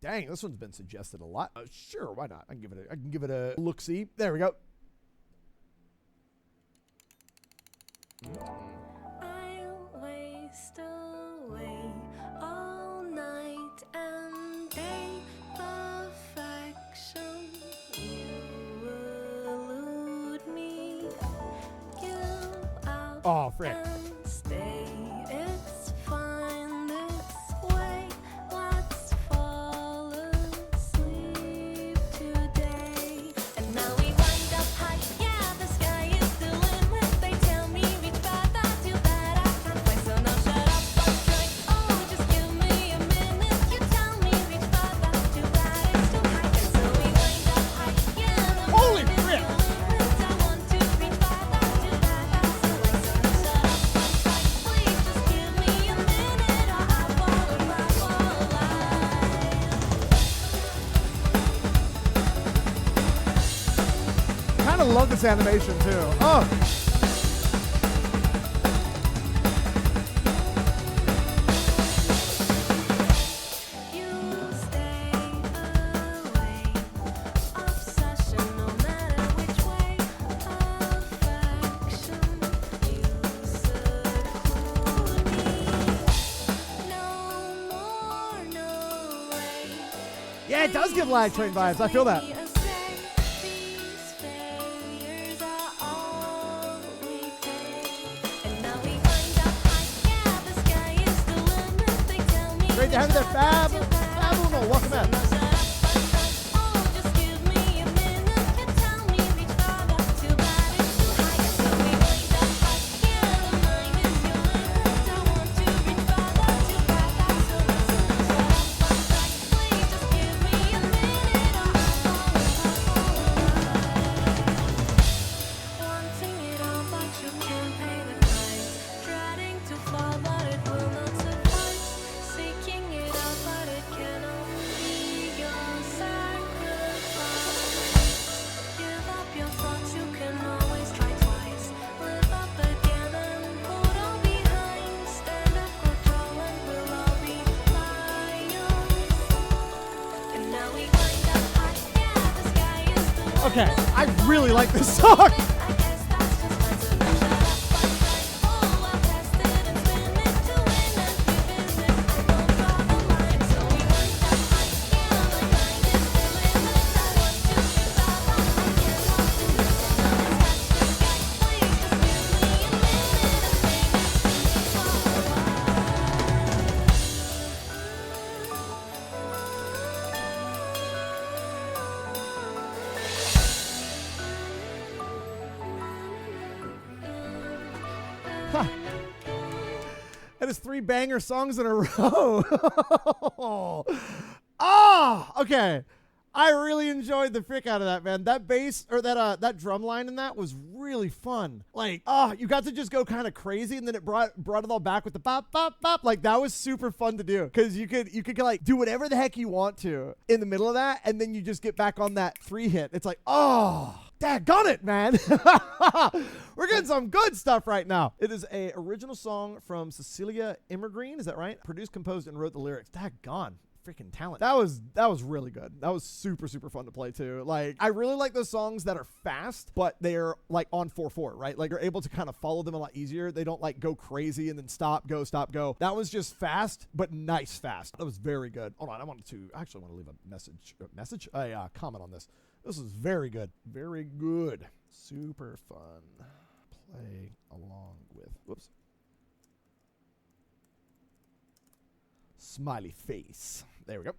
Dang, this one's been suggested a lot. Sure, why not? I can give it a look-see. There we go. I'll waste away all night and day. Perfection, you elude me. Give out Oh, frick. and stay. It's fine this way. Let's fall asleep today. And now we wind up high. Yeah, the sky is the limit. They tell me reach further, too bad I can't fly. So now shut up, but try. Oh, just give me a minute. You tell me reach further, too bad it's too high. And so we wind up high. Yeah, the Holy moon is frick. the limit. I want to reach further, too bad that's too high. So now shut up, but try. Please just give me a minute, or I fall apart for life. Kind of love this animation too. Oh, You stay away. Obsession, no matter which way. Affection, you seclude me. No more, no way. yeah, it does give Lag Train vibes. I feel that. These failures are all we pay. And now we wind up high. Yeah, the sky is the limit. They tell me Great to have you there, Fab. Fabulous. Welcome in. oh, just give me a minute. You tell me reach further. Too bad it's too high. So we wind up high. Yeah, the mind is your limit. I want to reach further. Too bad that's so much. Please just give me a minute, or I fall apart. Wanting it all, but you can't pay the price. Dreading to fall, but it will not suffice. Seeking it out, but it cannot be your sacrifice. Give up your thoughts, you can always try twice. Live up again and hold on behind. Stand up, go tall, and we'll all be lions. And now we wind up high. Yeah, the sky is the limit. Okay, I really like this song. I guess that's just fine. So now shut up, but try. Oh, I've tested and spin it to win and give business. I won't draw the line. So we wind up high. Yeah, my mind is the limit. I want to reach further. I can't walk to miss. So now let's touch the sky. Please just give me a minute and stay next to me for a Huh. That is 3 banger songs in a row. Oh, okay. I really enjoyed the frick out of that, man. That bass or that drum line in that was really fun. Like, you got to just go kind of crazy, and then it brought it all back with the bop bop bop. Like that was super fun to do because you could like do whatever the heck you want to in the middle of that, and then you just get back on that 3 hit. It's like, oh. Daggone it, man. We're getting some good stuff right now. It is a original song from Cecilia Immergreen. Is that right? Produced, composed, and wrote the lyrics. Daggone. Freaking talent. That was really good. That was super, super fun to play too. Like, I really like those songs that are fast, but they're like on 4/4, right? Like you're able to kind of follow them a lot easier. They don't like go crazy and then stop, go, stop, go. That was just fast, but nice fast. That was very good. Hold on, I actually want to leave a comment on this. This is very good. Very good. Super fun. Play along with, whoops. Smiley face. There we go.